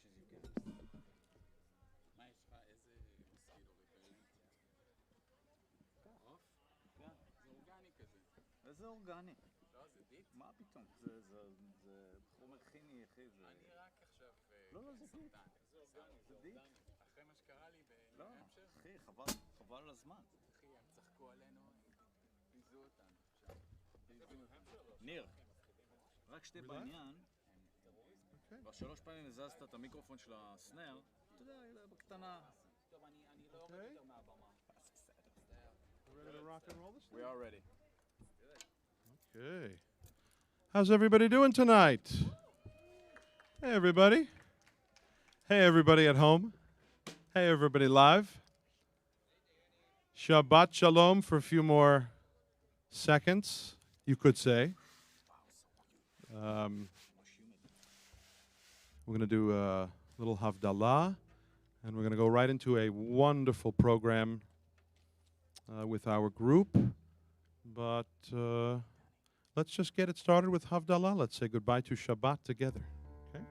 as you can. מה יש לך? איזה מוסקיטו ריפלנט? עוף? כן. זה אורגני כזה. איזה אורגני? לא, זה דיט? מה פתאום? זה חומר כימי יחיד. אני רק עכשיו לא, זה דיט. זה אורגני. זה דיט? אחרי מה שקרה לי לא, בהמשך? אחי, חבל על הזמן. אחי, הם צחקו עלינו, הם פיזו אותנו עכשיו. ניר, רק שתי בעניין. כבר 3 פעמים הזזת את המיקרופון של הסנר, אתה יודע, בקטנה. טוב, אני לא יורד יותר מהבמה. Ready to rock and roll this We are ready. Okay. How's everybody doing tonight? Hey, everybody. Hey, everybody at home. Hey, everybody live. Shabbat Shalom for a few more seconds, you could say. We're going to do a little Havdalah, and we're going to go right into a wonderful program with our group. But let's just get it started with Havdalah. Let's say goodbye to Shabbat together. Okay?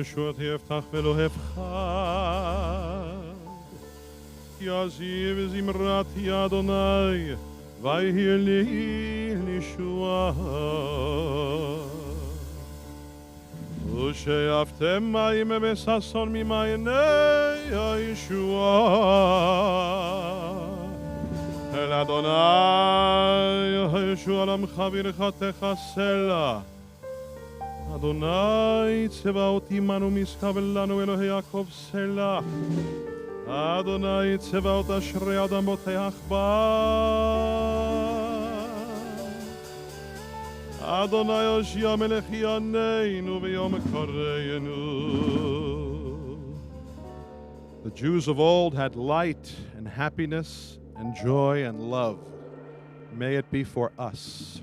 ישועת יפתח ולא יפחד יעזיב זמרתי אדוני ויהיה לי לישועה ושאפתם מים וששון ממעייני הישועה אל אדוני הישועה לעמך ברכתך סלע אדוני צבאות עמנו משכב לנו אלוהי יעקב סלע אדוני צבאות אשרי אדם בוטח בה אדוני הושיע מלך יעננו ביום קורנו. The Jews of old had light and happiness and joy and love. May it be for us.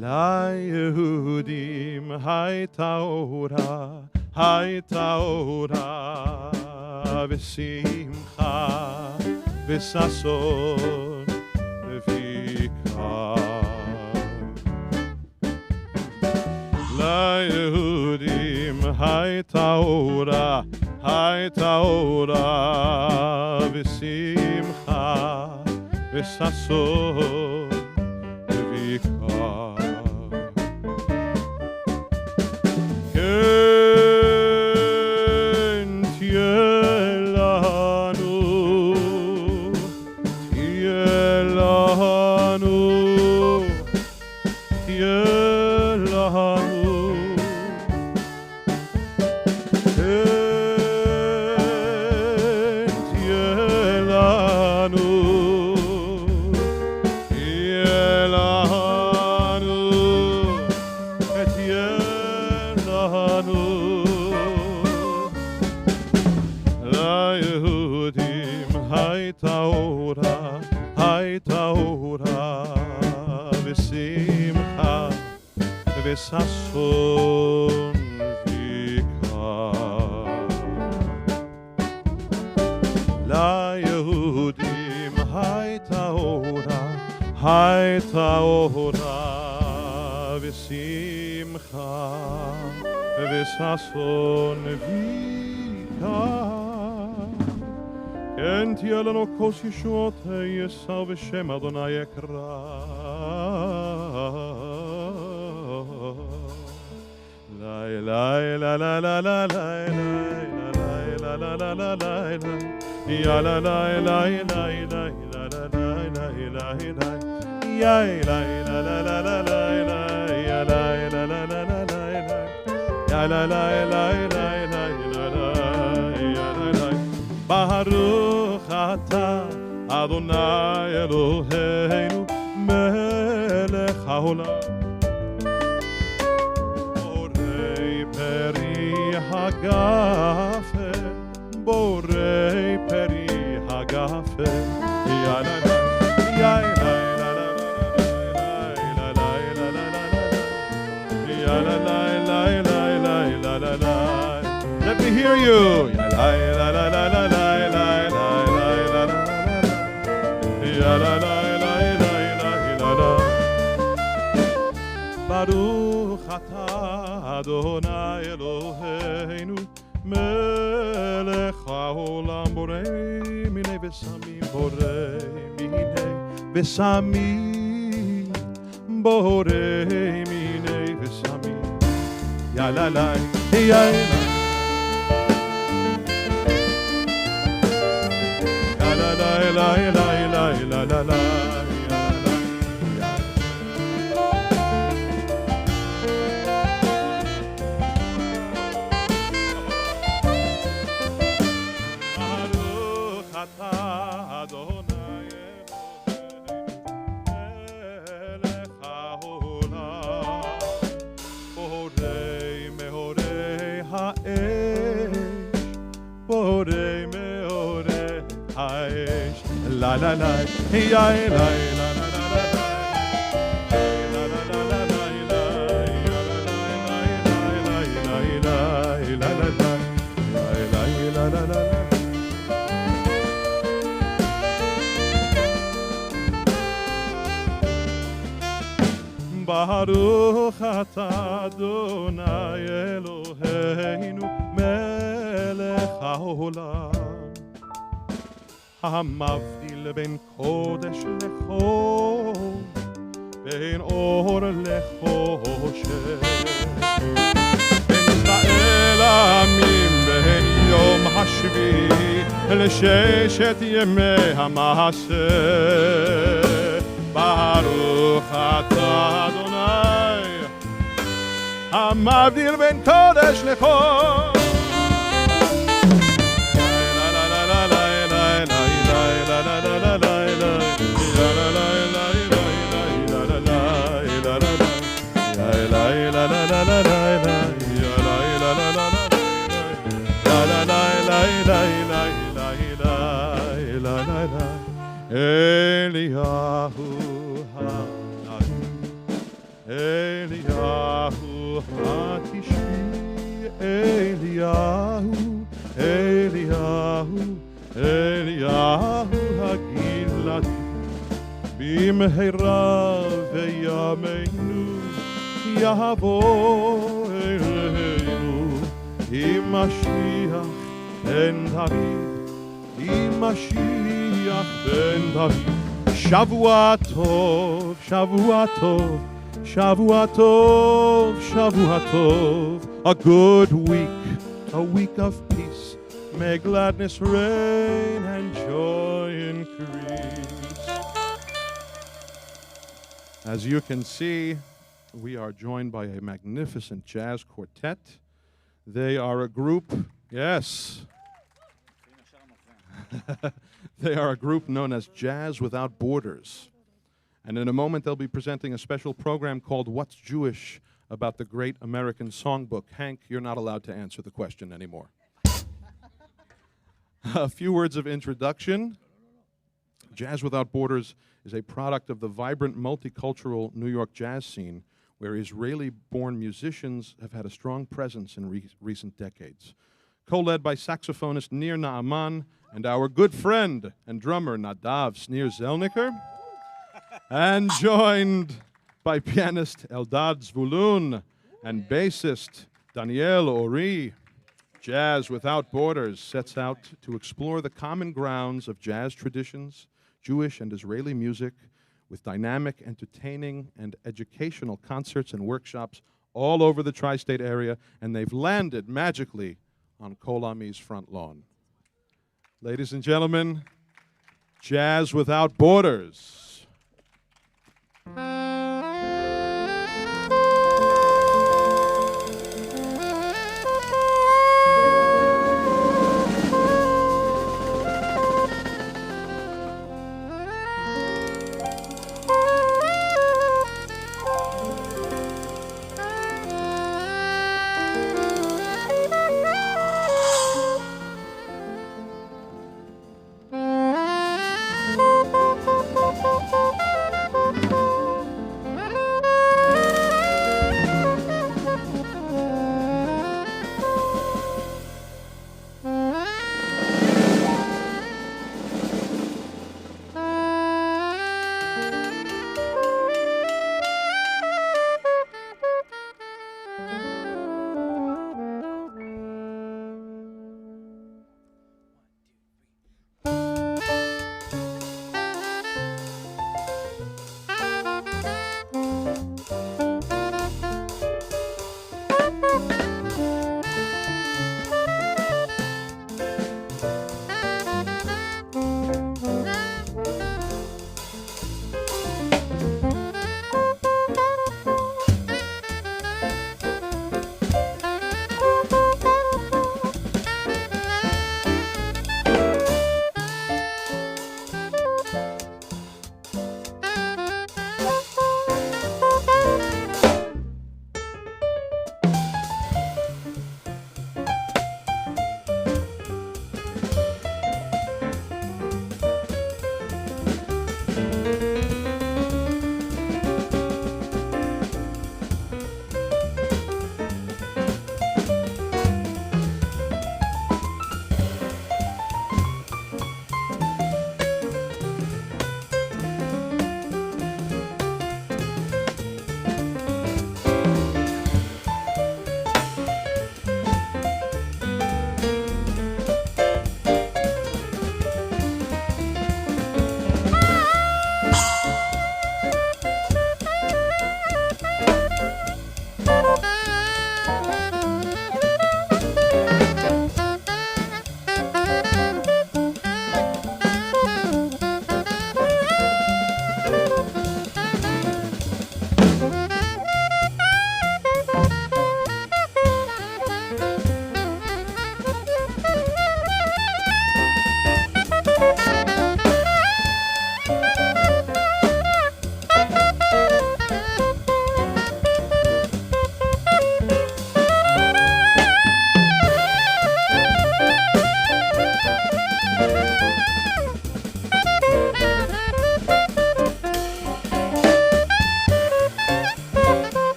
ליהודים הייתה אורה ושמחה וששון ויקר ליהודים הייתה אורה ושמחה וששון ויקר וששון ויקר ליהודים הייתה אורה ושמחה וששון ויקר כן תהיה לנו כוס ישועות יסר בשם אדוני אקרא la la la la la la la la la la la la ya la la la la la la la la ya la la la la la la ya la la la la la la ya la la la la la ya la Baruch ata Adonai Eloheinu melech haolam הגפן, בורי פרי הגפן, יא לה לה, יא Let me hear you. Baruch atah Adonai Eloheinu melech haolam borei minei v'samim borei minei v'samim borei minei v'samim yalalai yalalai yalalai yalalai La la la, ya la la la la la. Baruch atah Adonai Eloheinu melech haolam המבדיל בין קודש לחול, בין אור לחושך, בין ישראל העמים, בין יום השביעי לששת ימי המעשה. ברוך אתה אדוני, המבדיל בין קודש לחול. Eliyahu Hanavi, Eliyahu Hatishvi, Eliyahu, Eliyahu, Eliyahu Hagiladi, Bimheira ve'yameinu, Yahavo Eloheinu, Mashiach ben David, Mashiach ben David. Shavua tov, Shavua tov, Shavua tov, Shavua tov. A good week, a week of peace. May gladness reign and joy increase. As you can see, we are joined by a magnificent jazz quartet. They are a group, yes. They are a group known as Jazz Without Borders. And in a moment, they'll be presenting a special program called What's Jewish about the great American Songbook. Hank, you're not allowed to answer the question anymore. A few words of introduction. Jazz Without Borders is a product of the vibrant multicultural New York jazz scene, where Israeli-born musicians have had a strong presence in recent decades. Co-led by saxophonist Nir Naaman and our good friend and drummer Nadav Snir Zelniker, and joined by pianist Eldad Zvulun and bassist Daniel Ori. Jazz Without Borders sets out to explore the common grounds of jazz traditions, Jewish and Israeli music, with dynamic, entertaining, and educational concerts and workshops all over the tri-state area, and they've landed magically on Kol Ami's front lawn. Ladies and gentlemen, Jazz Without Borders.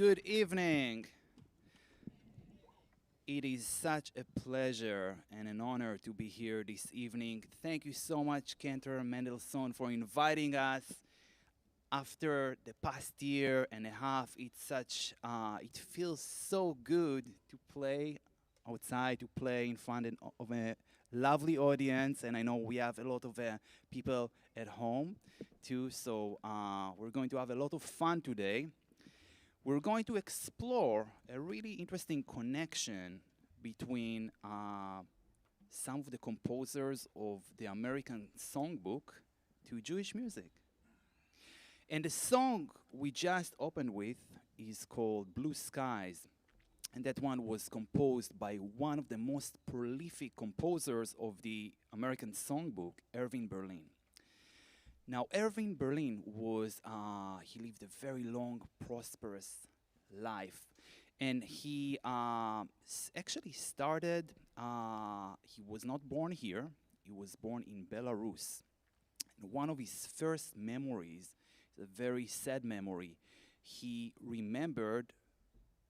Good evening. It is such a pleasure and an honor to be here this evening. Thank you so much, Cantor Mendelssohn, for inviting us. After the past year and a half, it feels so good to play outside, to play in front of a lovely audience, and I know we have a lot of people at home too, so we're going to have a lot of fun today. We're going to explore a really interesting connection between some of the composers of the American Songbook to Jewish music. And the song we just opened with is called Blue Skies. And that one was composed by one of the most prolific composers of the American Songbook, Irving Berlin. Now, Irving Berlin he lived a very long, prosperous life. And he actually started, he was not born here, he was born in Belarus. And one of his first memories, a very sad memory, he remembered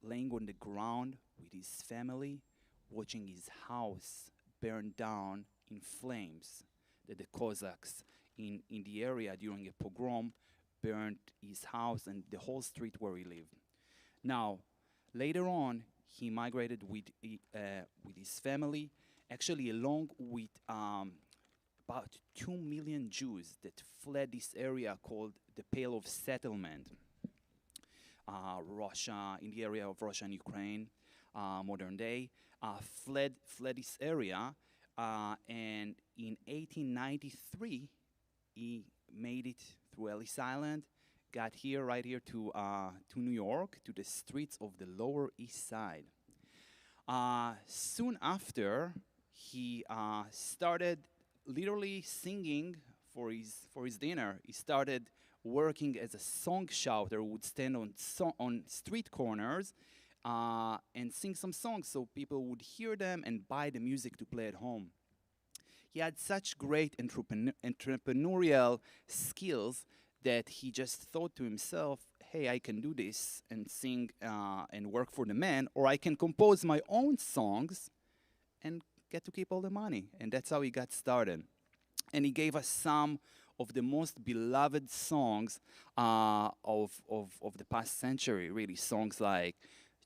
laying on the ground with his family, watching his house burn down in flames, that the Cossacks in the area during a pogrom burned his house and the whole street where he lived. Now, later on, he migrated with his family, actually along with about 2 million Jews that fled this area called the Pale of Settlement, Russia, in the area of Russia and Ukraine, modern day, fled this area, and in 1893, he made it through Ellis Island, got here, right here to New York, to the streets of the Lower East Side. Soon after, he started literally singing for his dinner. He started working as a song shouter, would stand on street corners and sing some songs so people would hear them and buy the music to play at home. He had such great entrepreneurial skills that he just thought to himself, hey, I can do this and sing and work for the man, or I can compose my own songs and get to keep all the money. And that's how he got started. And he gave us some of the most beloved songs of the past century, really. Songs like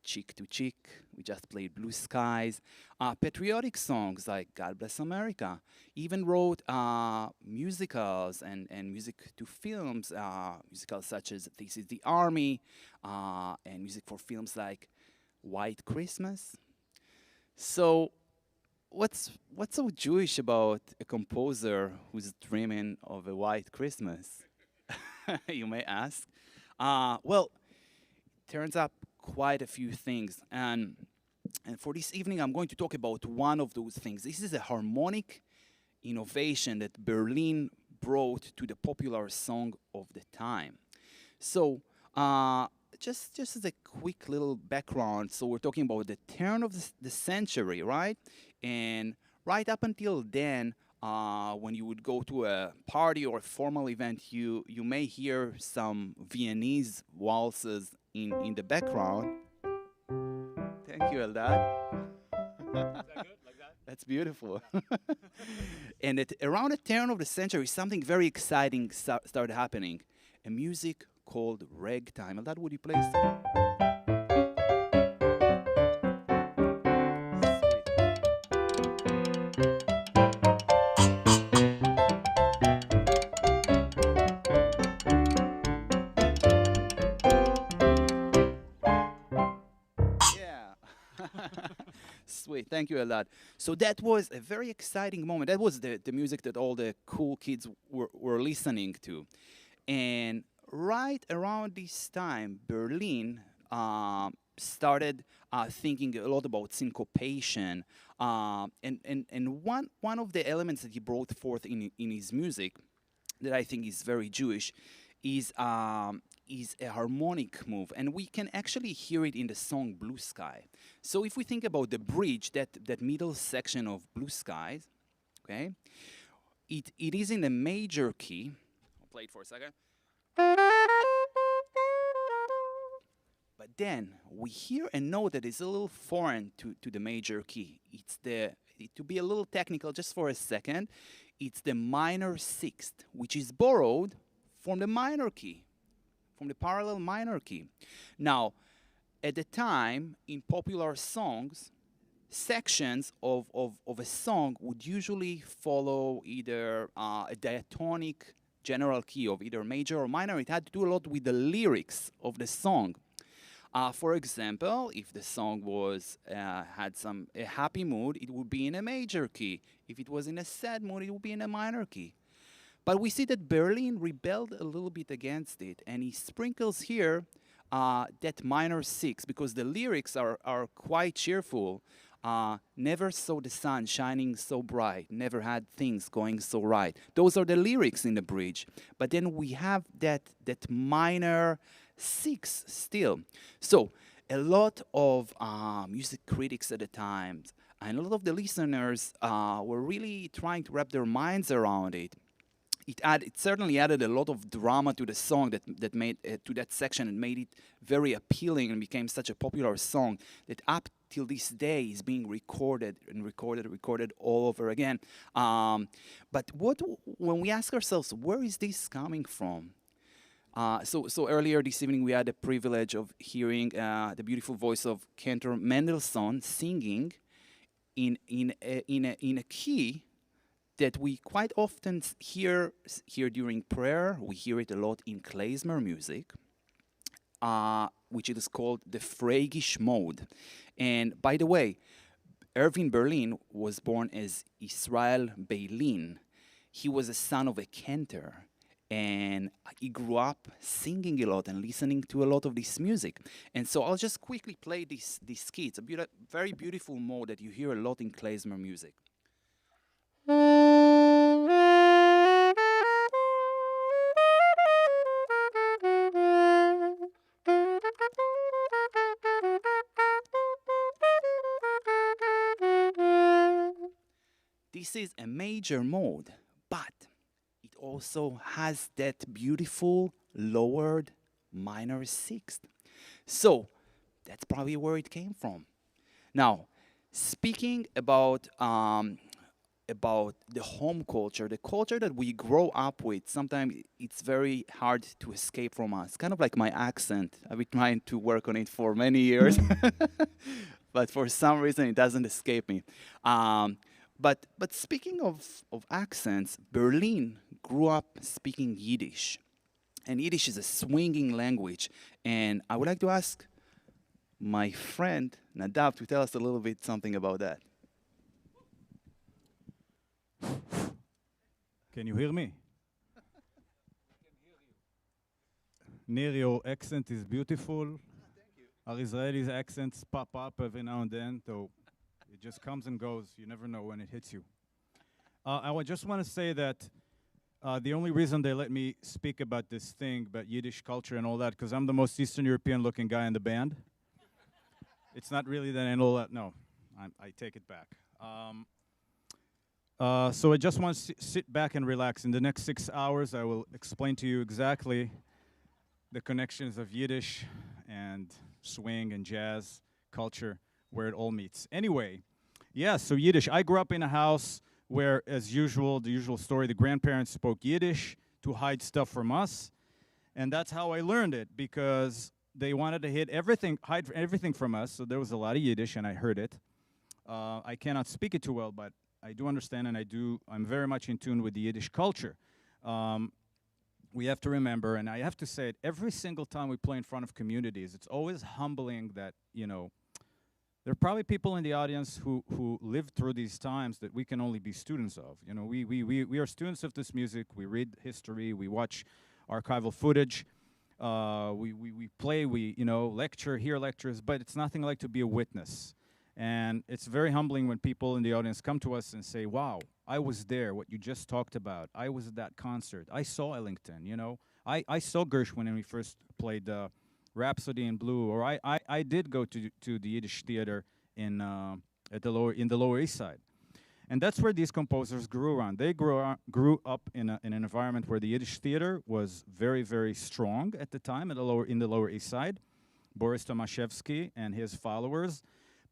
Cheek to Cheek, we just played Blue Skies, patriotic songs like God Bless America. He even wrote musicals and music to films, musicals such as This Is the Army, and music for films like White Christmas. So what's so Jewish about a composer who's dreaming of a white Christmas? You may ask. Well, turns up quite a few things, and for this evening I'm going to talk about one of those things. This is a harmonic innovation that Berlin brought to the popular song of the time. So just as a quick little background, so we're talking about the turn of the century, right? And right up until then, when you would go to a party or a formal event, you may hear some Viennese waltzes in the background. Thank you, Eldad. Is that good? Like that? That's beautiful. And around the turn of the century, something very exciting started happening. A music called Ragtime. Eldad, would you please? Sweet, thank you a lot. So that was a very exciting moment. That was the music that all the cool kids were listening to. And right around this time, Berlin started thinking a lot about syncopation. And one of the elements that he brought forth in his music that I think is very Jewish is a harmonic move, and we can actually hear it in the song Blue Sky. So if we think about the bridge, that middle section of Blue Skies, okay, it is in a major key. I'll play it for a second. But then we hear a note that is a little foreign to the major key. To be a little technical just for a second, it's the minor sixth, which is borrowed from the minor key, from the parallel minor key. Now, at the time, in popular songs, sections of a song would usually follow either a diatonic general key of either major or minor. It had to do a lot with the lyrics of the song. For example, if the song was had a happy mood, it would be in a major key. If it was in a sad mood, it would be in a minor key. But we see that Berlin rebelled a little bit against it, and he sprinkles here that minor six, because the lyrics are quite cheerful. Never saw the sun shining so bright, never had things going so right. Those are the lyrics in the bridge. But then we have that minor six still. So a lot of music critics at the time and a lot of the listeners were really trying to wrap their minds around it. It certainly added a lot of drama to the song that made to that section and made it very appealing and became such a popular song that up till this day is being recorded all over again. But when we ask ourselves, where is this coming from? So earlier this evening we had the privilege of hearing the beautiful voice of Cantor Mendelssohn singing in a key that we quite often hear during prayer. We hear it a lot in klezmer music, which is called the Phrygish mode. And by the way, Irving Berlin was born as Israel Beilin. He was a son of a cantor, and he grew up singing a lot and listening to a lot of this music. And so I'll just quickly play this key. It's a very beautiful mode that you hear a lot in klezmer music. This is a major mode, but it also has that beautiful lowered minor sixth. So that's probably where it came from. Now, speaking about the home culture, the culture that we grow up with, sometimes it's very hard to escape from us. Kind of like my accent. I've been trying to work on it for many years, but for some reason it doesn't escape me. But speaking of accents, Berlin grew up speaking Yiddish. And Yiddish is a swinging language. And I would like to ask my friend Nadav to tell us a little bit something about that. Can you hear me? Nir, your accent is beautiful. Thank you. Our Israeli accents pop up every now and then, though it just comes and goes. You never know when it hits you. I just want to say that the only reason they let me speak about this thing, about Yiddish culture and all that, because I'm the most Eastern European looking guy in the band. It's not really that and all that. No, I take it back. So I just want to sit back and relax. In the next 6 hours, I will explain to you exactly the connections of Yiddish and swing and jazz culture, where it all meets. Anyway, yeah, so Yiddish. I grew up in a house where, as usual, the usual story, the grandparents spoke Yiddish to hide stuff from us. And that's how I learned it, because they wanted to hide everything from us. So there was a lot of Yiddish, and I heard it. I cannot speak it too well, but I do understand, and I'm very much in tune with the Yiddish culture. We have to remember, and I have to say it, every single time we play in front of communities, it's always humbling that, there are probably people in the audience who lived through these times that we can only be students of. We are students of this music. We read history. We watch archival footage. We play. We lecture, hear lectures. But it's nothing like to be a witness. And it's very humbling when people in the audience come to us and say, "Wow, I was there. What you just talked about. I was at that concert. I saw Ellington. I saw Gershwin when we first played." Rhapsody in Blue, or I did go to the Yiddish theater in the Lower East Side, and that's where these composers grew around. They grew up in an environment where the Yiddish theater was very, very strong at the time in the Lower East Side, Boris Tomaszewski and his followers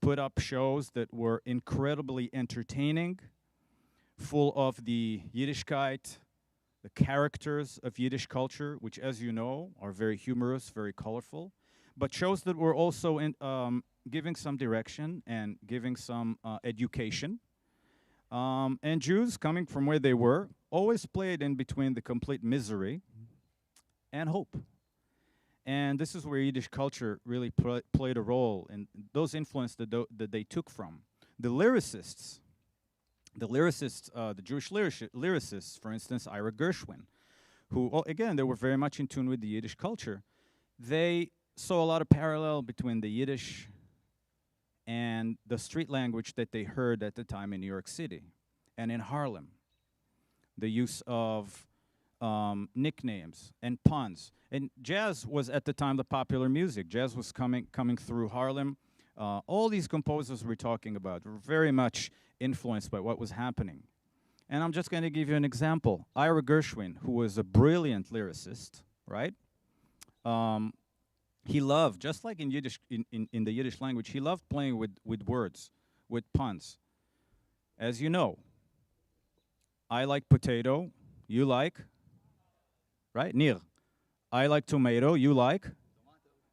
put up shows that were incredibly entertaining, full of the Yiddishkeit, the characters of Yiddish culture, which, as you know, are very humorous, very colorful, but shows that were also giving some direction and giving some education. And Jews, coming from where they were, always played in between the complete misery and hope. And this is where Yiddish culture really played a role in those influences that they took from. The lyricists, the Jewish lyricists, for instance, Ira Gershwin, who, again, they were very much in tune with the Yiddish culture. They saw a lot of parallel between the Yiddish and the street language that they heard at the time in New York City and in Harlem. The use of nicknames and puns. And jazz was at the time the popular music. Jazz was coming through Harlem. All these composers we're talking about were very much influenced by what was happening. And I'm just going to give you an example. Ira Gershwin, who was a brilliant lyricist, right? He loved, just like in Yiddish, in the Yiddish language, he loved playing with words, with puns. As you know, I like potato, you like? Right? Nir. I like tomato, you like?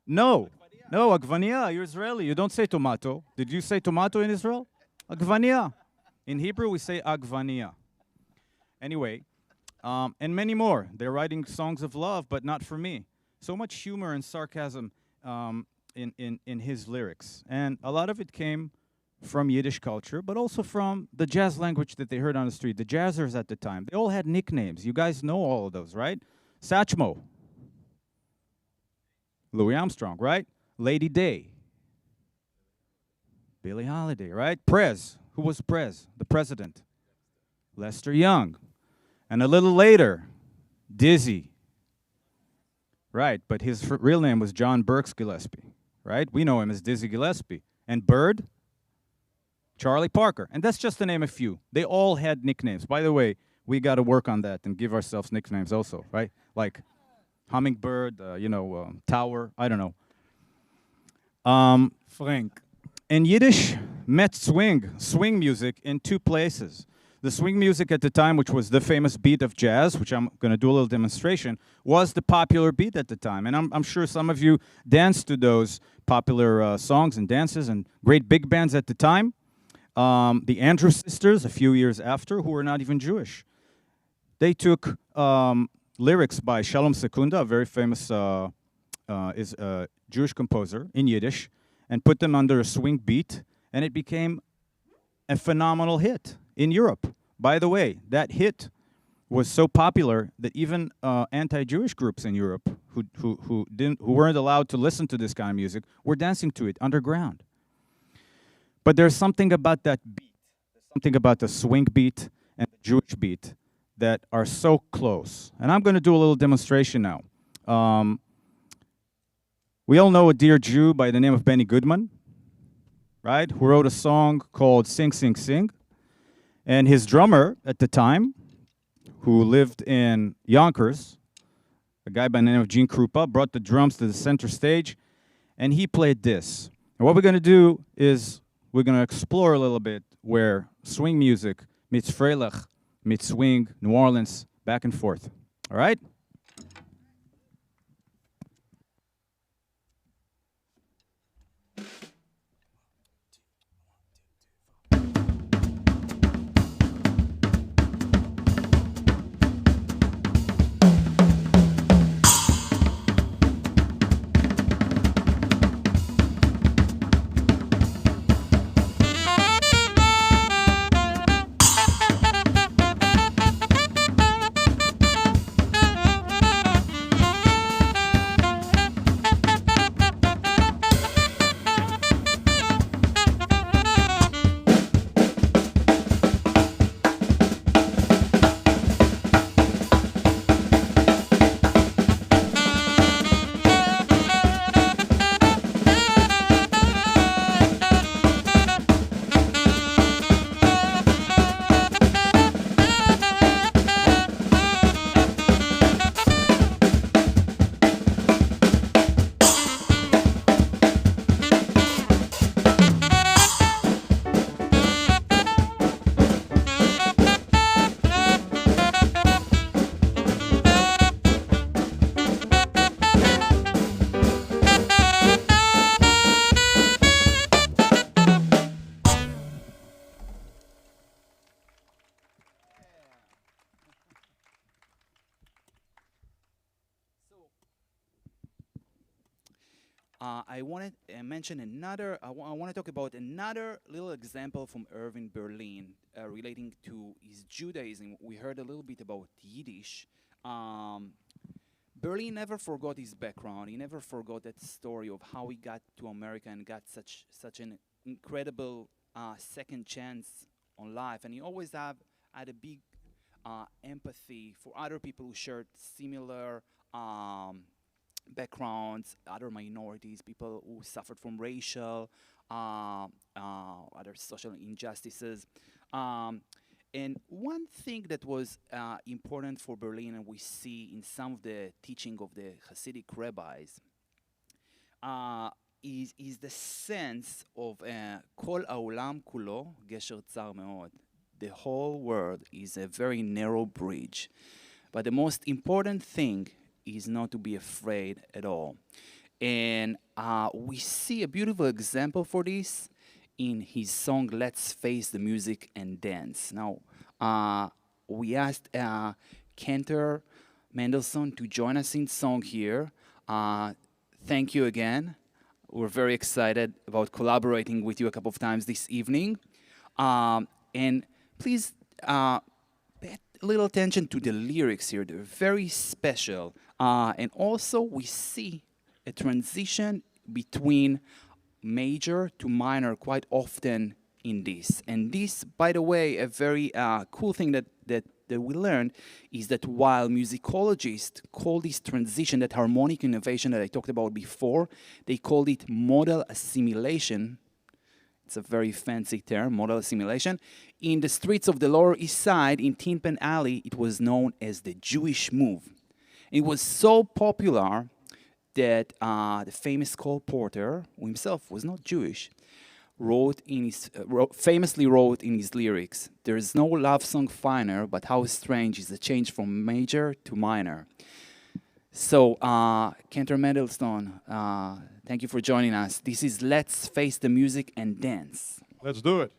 No. No, agvania, you're Israeli. You don't say tomato. Did you say tomato in Israel? Agvania. In Hebrew, we say agvania. Anyway, and many more. They're writing songs of love, but not for me. So much humor and sarcasm in his lyrics. And a lot of it came from Yiddish culture, but also from the jazz language that they heard on the street. The jazzers at the time, they all had nicknames. You guys know all of those, right? Satchmo. Louis Armstrong, right? Lady Day. Billie Holiday, right? Prez. Who was Prez? The president. Lester Young. And a little later, Dizzy. Right, but his real name was John Burks Gillespie, right? We know him as Dizzy Gillespie. And Bird? Charlie Parker. And that's just to name a few. They all had nicknames. By the way, we got to work on that and give ourselves nicknames also, right? Like Hummingbird, Tower, I don't know. Frank. And Yiddish met swing music in two places. The swing music at the time, which was the famous beat of jazz, which I'm going to do a little demonstration, was the popular beat at the time. And I'm sure some of you danced to those popular songs and dances and great big bands at the time. The Andrews Sisters, a few years after, who were not even Jewish. They took lyrics by Shalom Sekunda, a very famous Jewish composer in Yiddish, and put them under a swing beat, and it became a phenomenal hit in Europe. By the way, that hit was so popular that even anti-Jewish groups in Europe who weren't allowed to listen to this kind of music were dancing to it underground. But there's something about that beat, there's something about the swing beat and the Jewish beat that are so close. And I'm going to do a little demonstration now. We all know a dear Jew by the name of Benny Goodman, right? Who wrote a song called Sing, Sing, Sing. And his drummer at the time, who lived in Yonkers, a guy by the name of Gene Krupa, brought the drums to the center stage, and he played this. And what we're going to do is we're going to explore a little bit where swing music meets Freilich, meets swing, New Orleans, back and forth. All right? I want to mention another. I want to talk about another little example from Irving Berlin relating to his Judaism. We heard a little bit about Yiddish. Berlin never forgot his background. He never forgot that story of how he got to America and got such an incredible second chance on life. And he always had a big empathy for other people who shared similar backgrounds, other minorities, people who suffered from racial, other social injustices. And one thing that was important for Berlin, and we see in some of the teaching of the Hasidic rabbis, is the sense of Kol Ha'olam Kulo Gesher Tzar Meod. The whole world is a very narrow bridge. But the most important thing is not to be afraid at all. And we see a beautiful example for this in his song, Let's Face the Music and Dance. Now, we asked Cantor Mendelssohn to join us in song here. Thank you again. We're very excited about collaborating with you a couple of times this evening. And please pay a little attention to the lyrics here. They're very special. And also, we see a transition between major to minor quite often in this. And this, by the way, a very cool thing that we learned is that while musicologists call this transition, that harmonic innovation that I talked about before, they called it modal assimilation. It's a very fancy term, modal assimilation. In the streets of the Lower East Side, in Tin Pan Alley, it was known as the Jewish move. It was so popular that the famous Cole Porter, who himself was not Jewish, famously wrote in his lyrics, "There is no love song finer, but how strange is the change from major to minor." So, Cantor Mendelssohn, thank you for joining us. This is Let's Face the Music and Dance. Let's do it.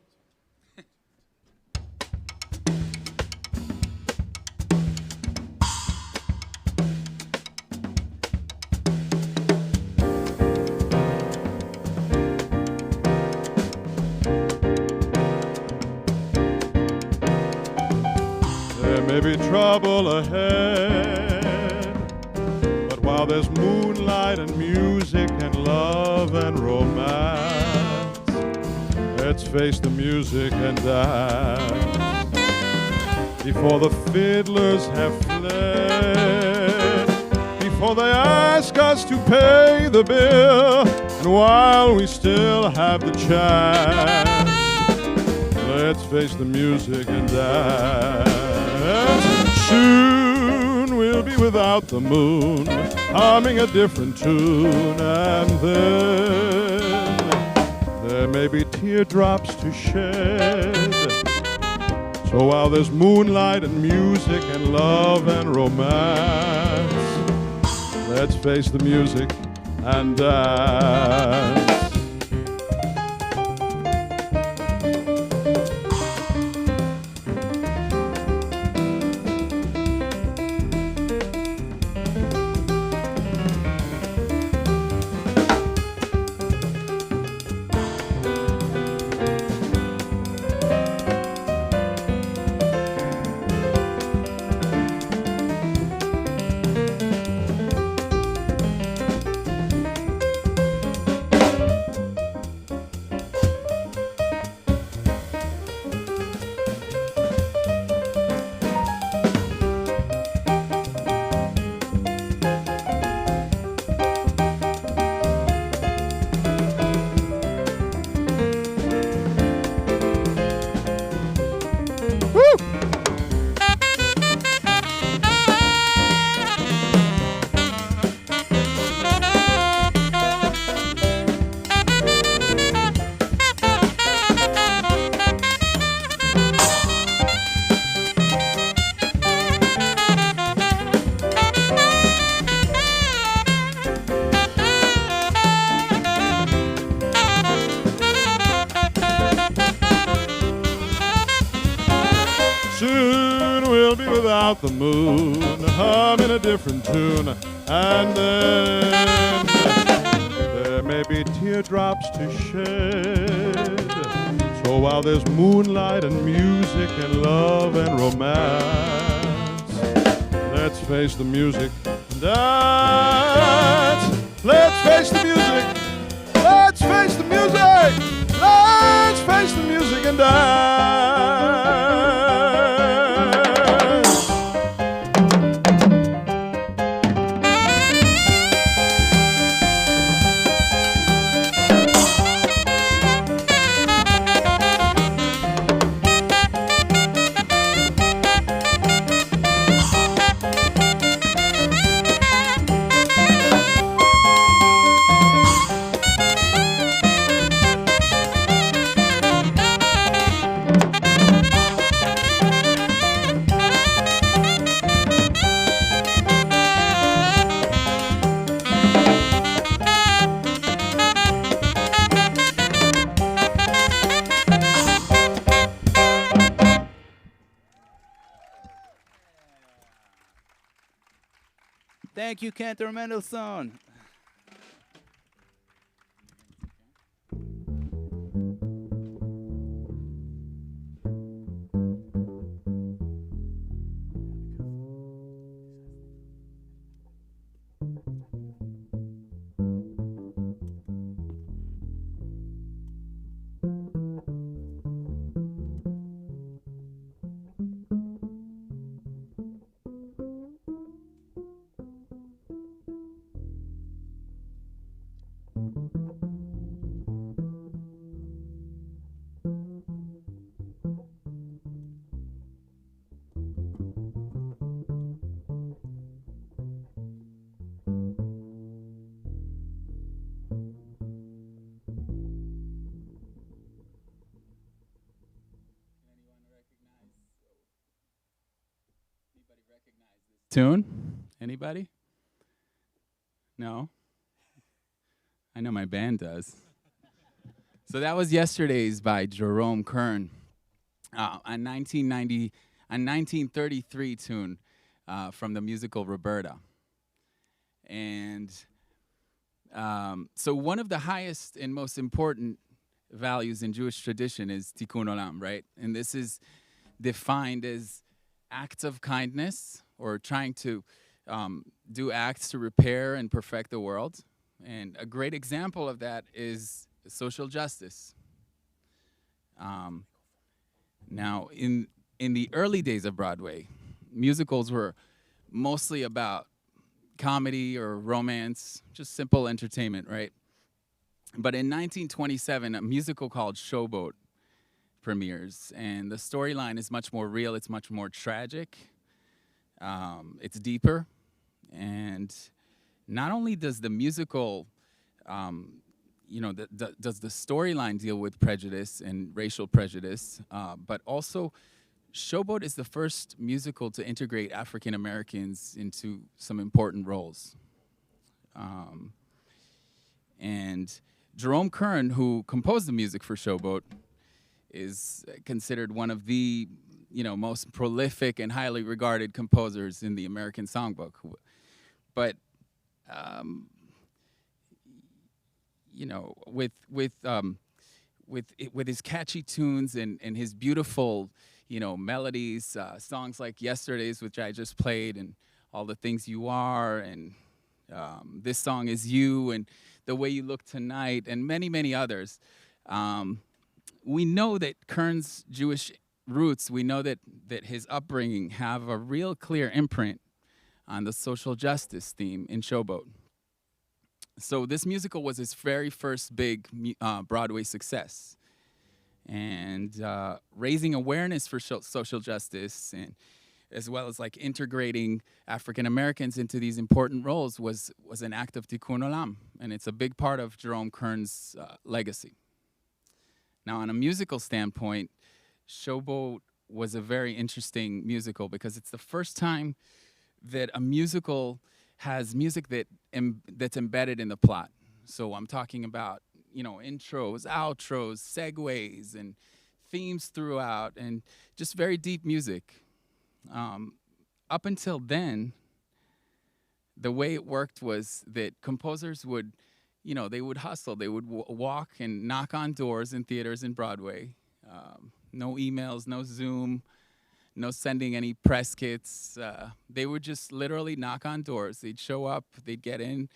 There may be trouble ahead, but while there's moonlight and music and love and romance, let's face the music and dance. Before the fiddlers have fled, before they ask us to pay the bill, and while we still have the chance, let's face the music and dance. Soon we'll be without the moon, humming a different tune, and then there may be teardrops to shed. So while there's moonlight and music and love and romance, let's face the music and dance. The moon, humming a different tune, and then there may be teardrops to shed. So while there's moonlight and music and love and romance, let's face the music and dance. Let's face the music. Let's face the music. Let's face the music and dance. Thank you, Cantor Mendelssohn. Tune? Anybody? No? I know my band does. So that was Yesterday's by Jerome Kern, a 1933 tune from the musical Roberta. And so one of the highest and most important values in Jewish tradition is tikkun olam, right? And this is defined as acts of kindness, or trying to do acts to repair and perfect the world. And a great example of that is social justice. Now, in the early days of Broadway, musicals were mostly about comedy or romance, just simple entertainment, right? But in 1927, a musical called Showboat premieres, and the storyline is much more real, it's much more tragic. It's deeper, and not only does the musical, does the storyline deal with prejudice and racial prejudice, but also Showboat is the first musical to integrate African Americans into some important roles. And Jerome Kern, who composed the music for Showboat, is considered one of the most prolific and highly regarded composers in the American Songbook. But with his catchy tunes and his beautiful melodies, songs like Yesterday's, which I just played, and All the Things You Are, and This Song Is You, and The Way You Look Tonight, and many, many others. We know that Kern's Jewish roots, we know that his upbringing have a real clear imprint on the social justice theme in Showboat. So this musical was his very first big Broadway success. And raising awareness for social justice, and as well as like integrating African Americans into these important roles was an act of tikkun olam. And it's a big part of Jerome Kern's legacy. Now, on a musical standpoint, Showboat was a very interesting musical because it's the first time that a musical has music that's embedded in the plot. So I'm talking about, intros, outros, segues, and themes throughout, and just very deep music. Up until then, the way it worked was that composers would they would hustle. They would walk and knock on doors in theaters in Broadway. No emails, no Zoom, no sending any press kits. They would just literally knock on doors. They'd show up, they'd get in,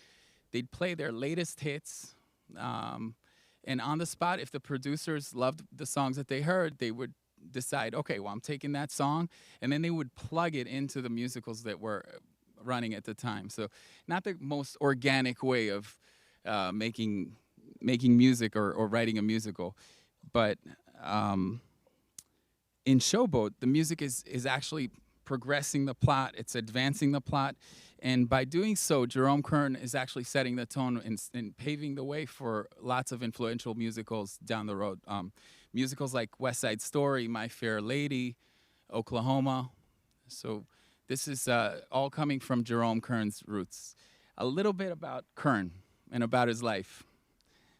they'd play their latest hits. And on the spot, if the producers loved the songs that they heard, they would decide, okay, well, I'm taking that song, and then they would plug it into the musicals that were running at the time. So not the most organic way of making music or writing a musical, but in Showboat, the music is actually progressing the plot, it's advancing the plot, and by doing so, Jerome Kern is actually setting the tone and paving the way for lots of influential musicals down the road. Musicals like West Side Story, My Fair Lady, Oklahoma. So this is all coming from Jerome Kern's roots. A little bit about Kern and about his life.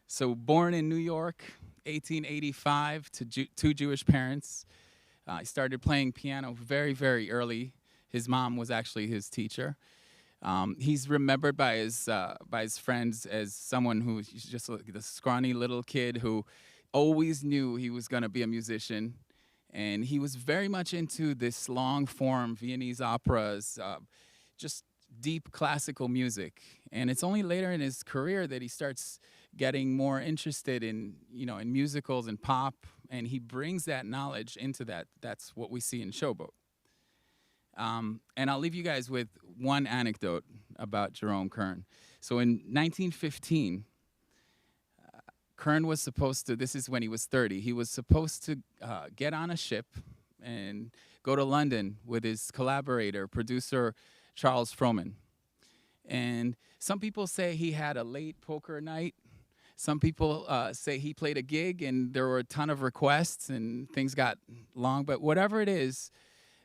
So born in New York, 1885 to two Jewish parents. He started playing piano very, very early. His mom was actually his teacher. He's remembered by his friends as someone who's just like the scrawny little kid who always knew he was going to be a musician. And he was very much into this long-form Viennese operas, just deep classical music. And it's only later in his career that he starts getting more interested in musicals and pop, and he brings that knowledge into that. That's what we see in Showboat. And I'll leave you guys with one anecdote about Jerome Kern. So in 1915, Kern was supposed to, this is when he was 30, he was supposed to get on a ship and go to London with his collaborator, producer Charles Frohman. And some people say he had a late poker night. Some people say he played a gig and there were a ton of requests and things got long. But whatever it is,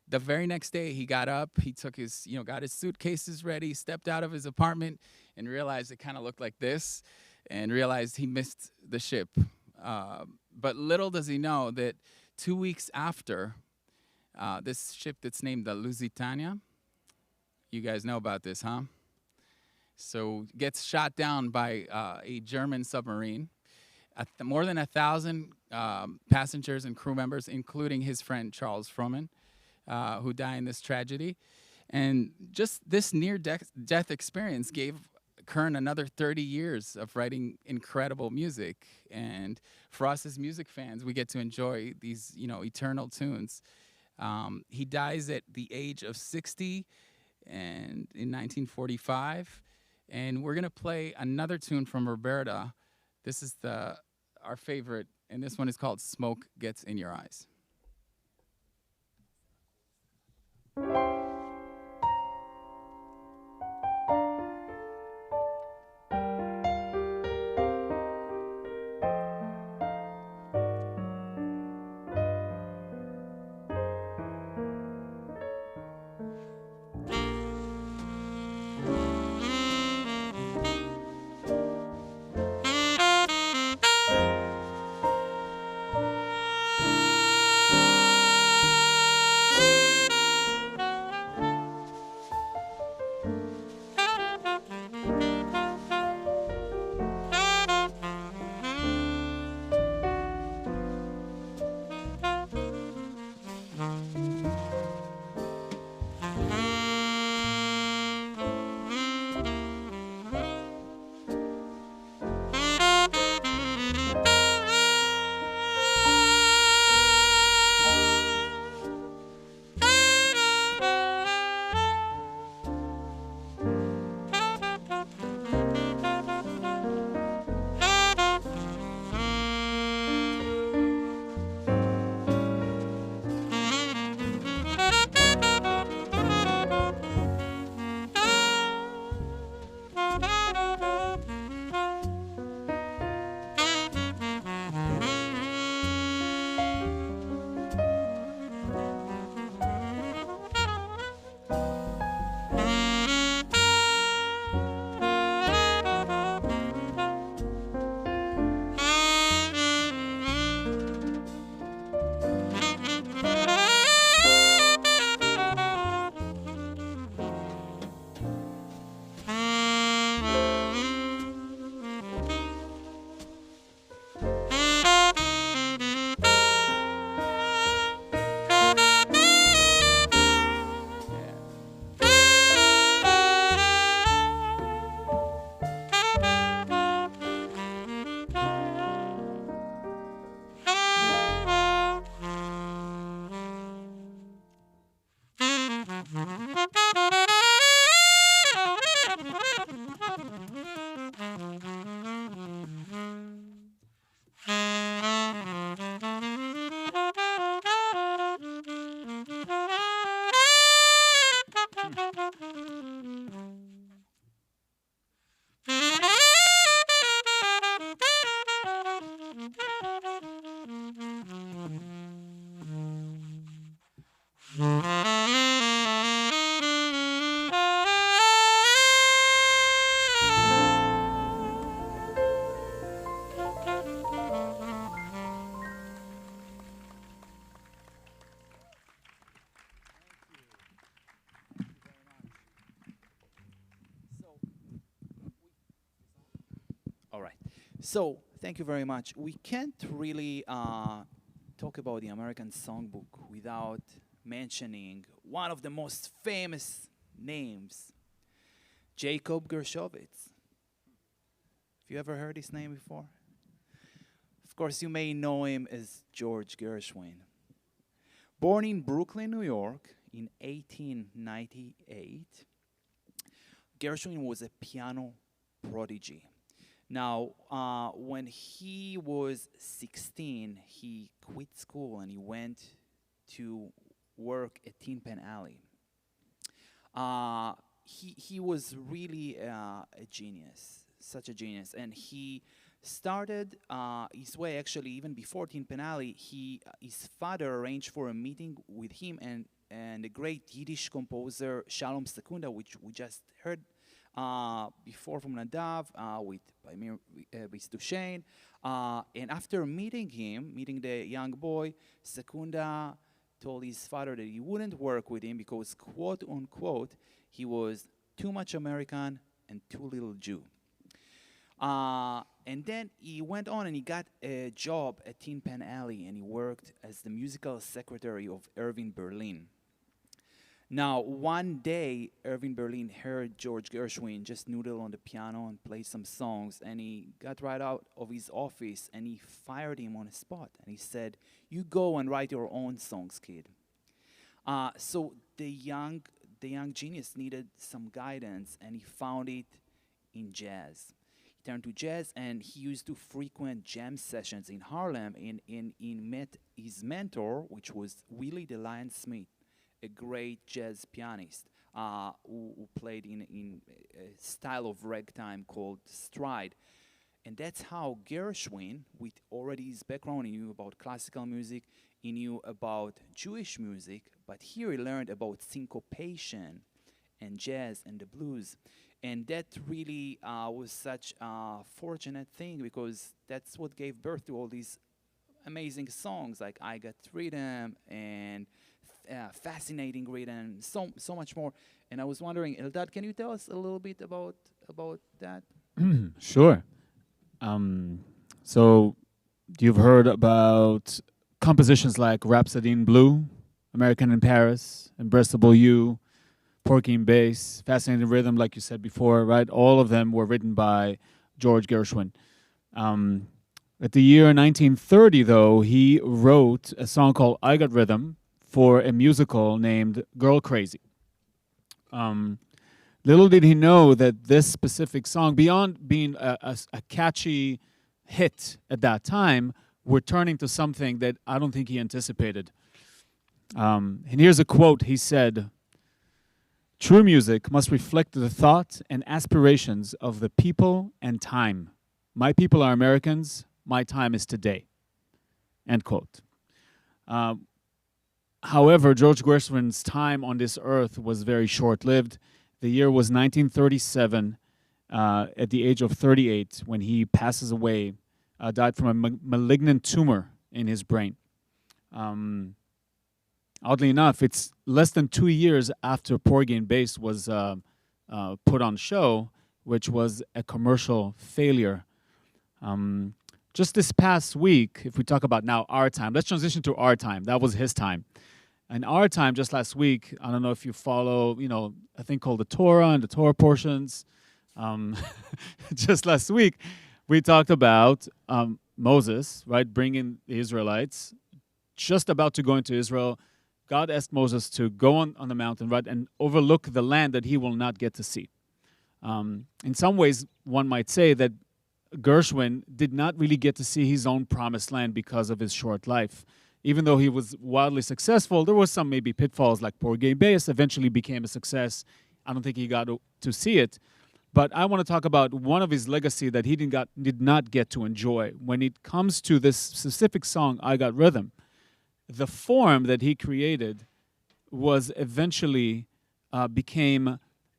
the very next day he got up, he took his, got his suitcases ready, stepped out of his apartment and realized it kind of looked like this and realized he missed the ship. But little does he know that 2 weeks after, this ship that's named the Lusitania, you guys know about this, huh? So gets shot down by a German submarine. More than 1,000 passengers and crew members, including his friend Charles Frohman, who died in this tragedy. And just this near-death experience gave Kern another 30 years of writing incredible music. And for us as music fans, we get to enjoy these, eternal tunes. He dies at the age of 60 and in 1945. And we're going to play another tune from Roberta. This is our favorite, and this one is called Smoke Gets in Your Eyes. All right. So thank you very much. We can't really talk about the American Songbook without mentioning one of the most famous names, Jacob Gershovitz. Have you ever heard his name before? Of course, you may know him as George Gershwin. Born in Brooklyn, New York in 1898, Gershwin was a piano prodigy. Now, when he was 16, he quit school and he went to work at Tin Pan Alley. He was really a genius, such a genius, and he started his way actually even before Tin Pan Alley. His father arranged for a meeting with him and the great Yiddish composer Shalom Secunda, which we just heard before from Nadav with Duchesne. And after meeting the young boy, Secunda told his father that he wouldn't work with him because, quote unquote, he was too much American and too little Jew. And then he went on and he got a job at Tin Pan Alley and he worked as the musical secretary of Irving Berlin. Now, one day, Irving Berlin heard George Gershwin just noodle on the piano and play some songs, and he got right out of his office and he fired him on the spot. And he said, "You go and write your own songs, kid." So the young genius needed some guidance, and he found it in jazz. He turned to jazz, and he used to frequent jam sessions in Harlem, and he met his mentor, which was Willie the Lion Smith, a great jazz pianist who played in a style of ragtime called stride. And that's how Gershwin, with already his background, he knew about classical music, he knew about Jewish music, but here he learned about syncopation and jazz and the blues. And that really was such a fortunate thing, because that's what gave birth to all these amazing songs like I Got Rhythm and Fascinating Rhythm, so much more. And I was wondering, Eldad, can you tell us a little bit about that? Sure. So you've heard about compositions like Rhapsody in Blue, American in Paris, Embraceable You, Porgy and Bess, Fascinating Rhythm, like you said before, right? All of them were written by George Gershwin. At the year 1930, though, he wrote a song called I Got Rhythm for a musical named Girl Crazy. Little did he know that this specific song, beyond being a catchy hit at that time, would turn into something that I don't think he anticipated. And here's a quote. He said, "True music must reflect the thought and aspirations of the people and time. My people are Americans. My time is today." End quote. However, George Gershwin's time on this earth was very short-lived. The year was 1937, at the age of 38, when he passes away, died from a malignant tumor in his brain. Oddly enough, it's less than 2 years after Porgy and Bess was put on show, which was a commercial failure. Just this past week, if we talk about now our time, let's transition to our time. That was his time. And our time, just last week, I don't know if you follow, a thing called the Torah and the Torah portions. Just last week, we talked about Moses, right, bringing the Israelites, just about to go into Israel. God asked Moses to go on the mountain, right, and overlook the land that he will not get to see. In some ways, one might say that Gershwin did not really get to see his own promised land because of his short life. even though he was wildly successful, there was some maybe pitfalls, like Porgy and Bess eventually became a success. I don't think he got to see it. But I want to talk about one of his legacy that he did not get to enjoy. When it comes to this specific song, I Got Rhythm, the form that he created was eventually became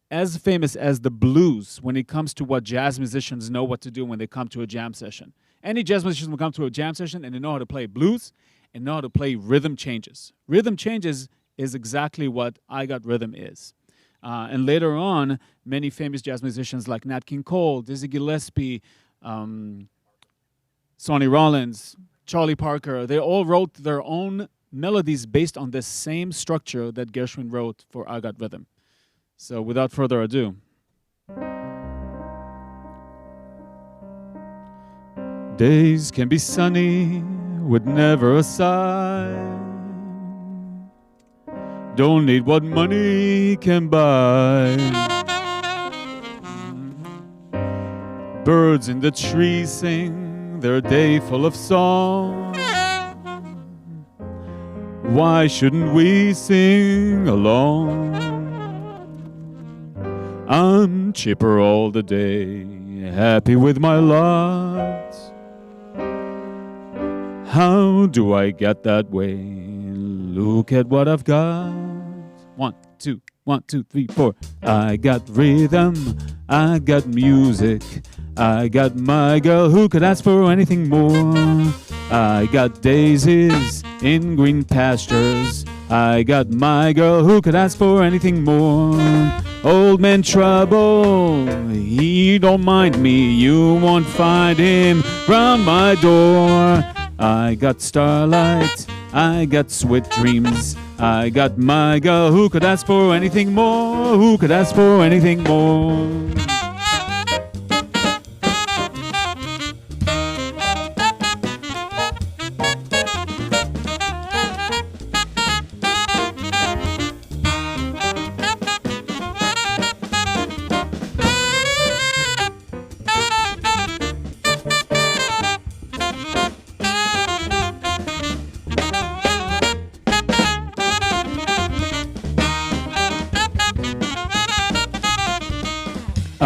as famous as the blues when it comes to what jazz musicians know what to do when they come to a jam session. Any jazz musician will come to a jam session and they know how to play blues and know how to play rhythm changes. Rhythm changes is exactly what I Got Rhythm is. And later on, many famous jazz musicians like Nat King Cole, Dizzy Gillespie, Sonny Rollins, Charlie Parker, they all wrote their own melodies based on the same structure that Gershwin wrote for I Got Rhythm. So without further ado. Days can be sunny with never a sigh. Don't need what money can buy. Birds in the trees sing their day full of song. Why shouldn't we sing along? I'm chipper all the day, happy with my lot. How do I get that way? Look at what I've got. 1, 2, 1, 2, 3, 4. I got rhythm, I got music, I got my girl who could ask for anything more. I got daisies in green pastures, I got my girl who could ask for anything more. Old man Trouble, he don't mind me, you won't find him round my door. I got starlight, I got sweet dreams, I got my girl who could ask for anything more, who could ask for anything more.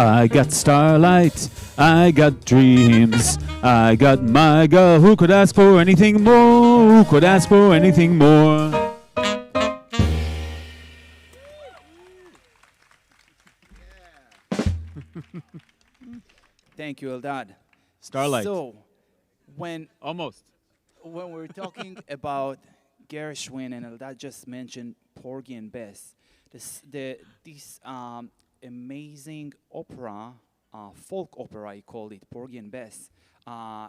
I got starlight, I got dreams, I got my girl who could ask for anything more, who could ask for anything more. Thank you, Eldad. Starlight. So, when Almost. we're talking about Gershwin, and Eldad just mentioned Porgy and Bess, this amazing opera, folk opera, I call it, Porgy and Bess,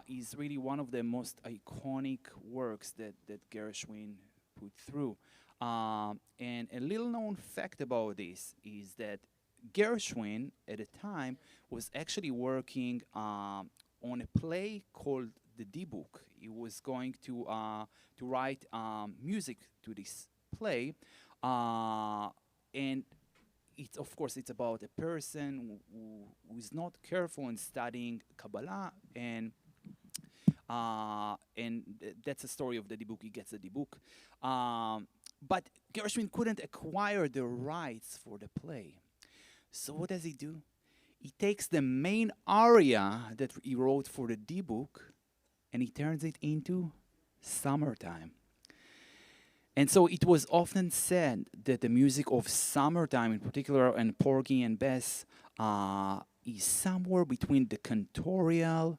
is really one of the most iconic works that Gershwin put through. And a little known fact about this is that Gershwin, at the time, was actually working on a play called The D-Book. He was going to write music to this play, and of course, it's about a person who is not careful in studying Kabbalah, and that's the story of the D-Book. He gets the D-Book. But Gershwin couldn't acquire the rights for the play. So what does he do? He takes the main aria that he wrote for the D-Book, and he turns it into Summertime. And so it was often said that the music of Summertime, in particular, and Porgy and Bess, is somewhere between the cantorial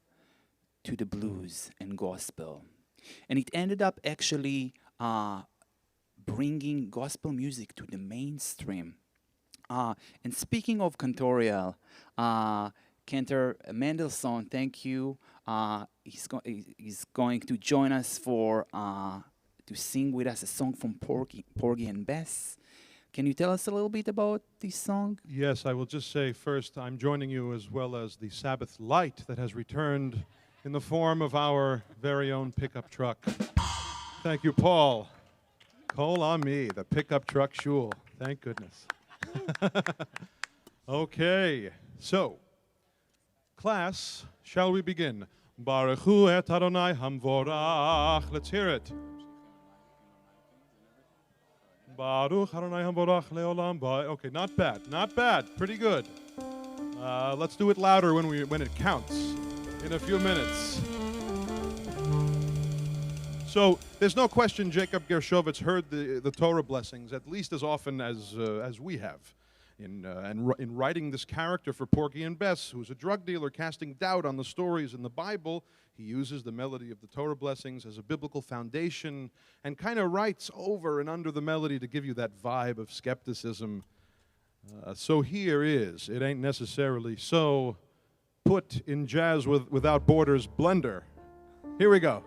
to the blues and gospel. And it ended up actually bringing gospel music to the mainstream. And speaking of cantorial, Cantor Mendelssohn, thank you. He's going to join us to sing with us a song from Porgy and Bess. Can you tell us a little bit about this song? Yes, I will just say first, I'm joining you as well as the Sabbath light that has returned in the form of our very own pickup truck. Thank you, Paul. Kol Ami, the pickup truck shul. Thank goodness. Okay, so, class, shall we begin? Baruch hu et Adonai hamvorach. Let's hear it. Baruch Adonai Hamborach Leolam Ba. Okay, not bad, not bad. Pretty good. Let's do it louder when it counts in a few minutes. So there's no question Jacob Gershovitz heard the Torah blessings at least as often as we have. In writing this character for Porgy and Bess, who's a drug dealer casting doubt on the stories in the Bible, he uses the melody of the Torah blessings as a biblical foundation and kind of writes over and under the melody to give you that vibe of skepticism. So here is It Ain't Necessarily So, put in Jazz Without Borders blender. Here we go.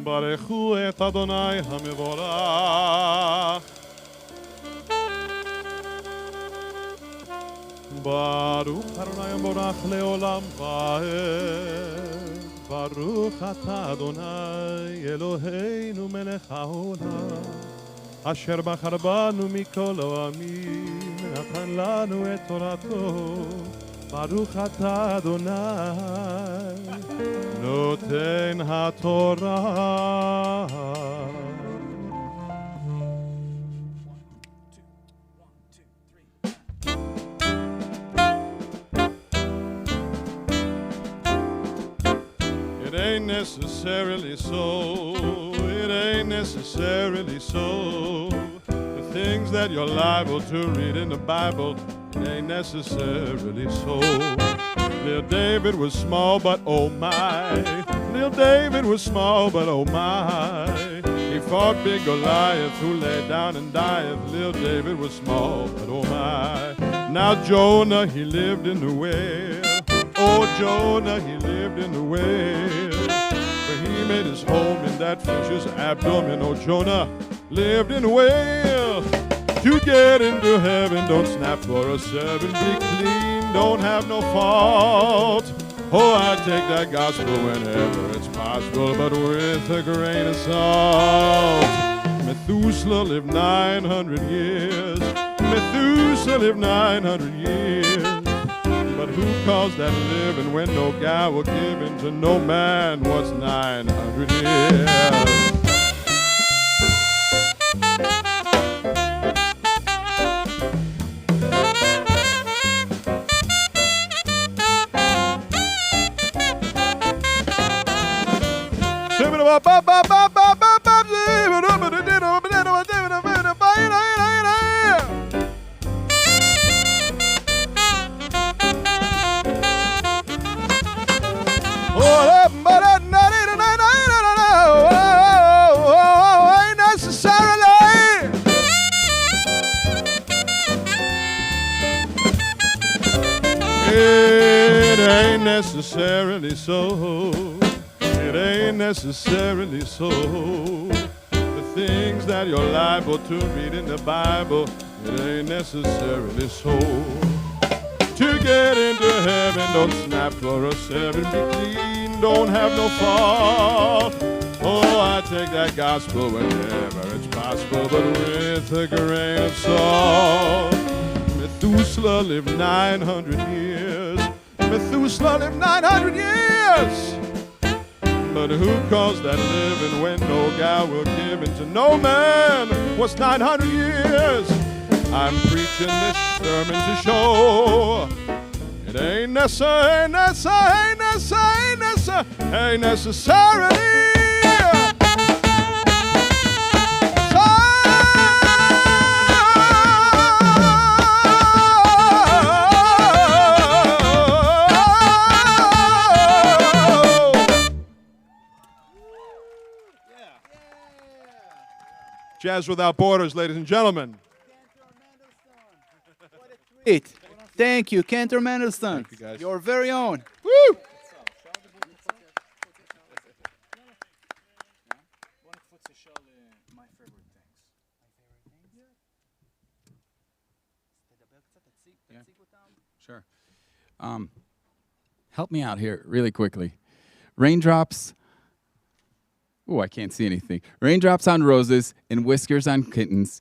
ברכו את אדוני המבורך ברוך אדוני המבורך לעולם ועד ברוך אתה אדוני אלוהינו מלך העולם אשר בחר בנו מכל העמים נתן לנו את תורתו ברוך אתה אדוני נותן התורה. It ain't necessarily so, it ain't necessarily so. The things that you're liable to read in the Bible, it ain't necessarily so. Little David was small, but oh my. Little David was small, but oh my. He fought big Goliath, who lay down and died. Little David was small, but oh my. Now Jonah, he lived in the whale. Oh, Jonah, he lived in the whale. Where he made his home in that fish's abdomen. Oh, Jonah lived in the whale. To get into heaven, don't snap for a seven. Be clean, don't have no fault. Oh, I take that gospel whenever it's possible, but with a grain of salt. Methuselah lived 900 years. Methuselah lived 900 years. But who calls that living when no God will give in to no man? What's 900 years? Necessarily so, it ain't necessarily so. The things that you're liable to read in the Bible, it ain't necessarily so. To get into heaven, don't snap for a seven. Be clean, don't have no fault. Oh, I take that gospel whenever it's possible, but with a grain of salt. Methuselah lived 900 years. Methuselah lived 900 years. But who calls that living when no God will give in to no man? What's 900 years? I'm preaching this sermon to show it ain't necessarily. Jazz Without Borders, ladies and gentlemen. Great. Thank you, Cantor Mandelston. Thank you, guys. Your very own. Woo! Sure. Help me out here really quickly. Raindrops. Oh, I can't see anything. Raindrops on roses and whiskers on kittens.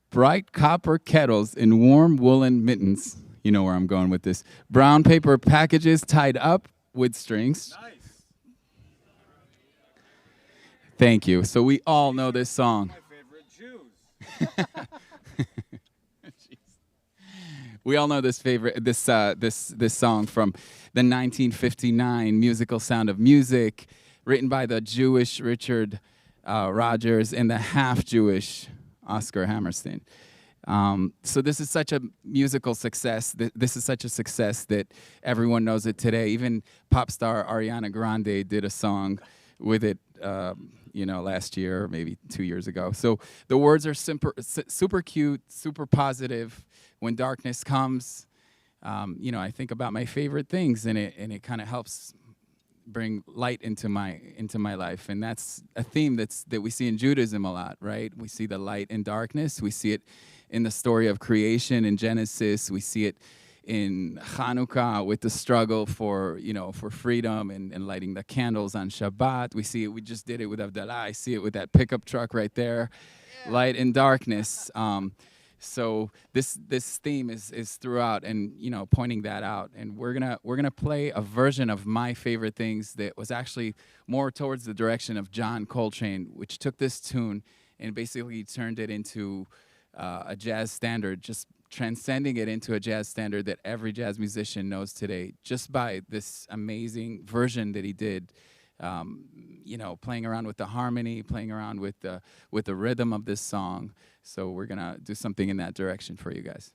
Bright copper kettles and warm woolen mittens. You know where I'm going with this. Brown paper packages tied up with strings. Nice. Thank you. So we all know this song. My favorite Jews. We all know this song from the 1959 musical Sound of Music, written by the Jewish Richard Rodgers and the half-Jewish Oscar Hammerstein. So this is such a musical success. This is such a success that everyone knows it today. Even pop star Ariana Grande did a song with it, last year, maybe 2 years ago. So the words are super cute, super positive. When darkness comes, I think about my favorite things, and it kind of helps bring light into my life. And that's a theme that we see in Judaism a lot, right? We see the light in darkness. We see it in the story of creation in Genesis. We see it in Hanukkah with the struggle for freedom and lighting the candles on Shabbat. We see it. We just did it with Havdalah. I see it with that pickup truck right there, light and darkness. So this theme is throughout, and pointing that out. And we're gonna play a version of my favorite things that was actually more towards the direction of John Coltrane, which took this tune and basically turned it into a jazz standard, just transcending it into a jazz standard that every jazz musician knows today, just by this amazing version that he did. Playing around with the harmony, playing around with the rhythm of this song. So we're gonna do something in that direction for you guys.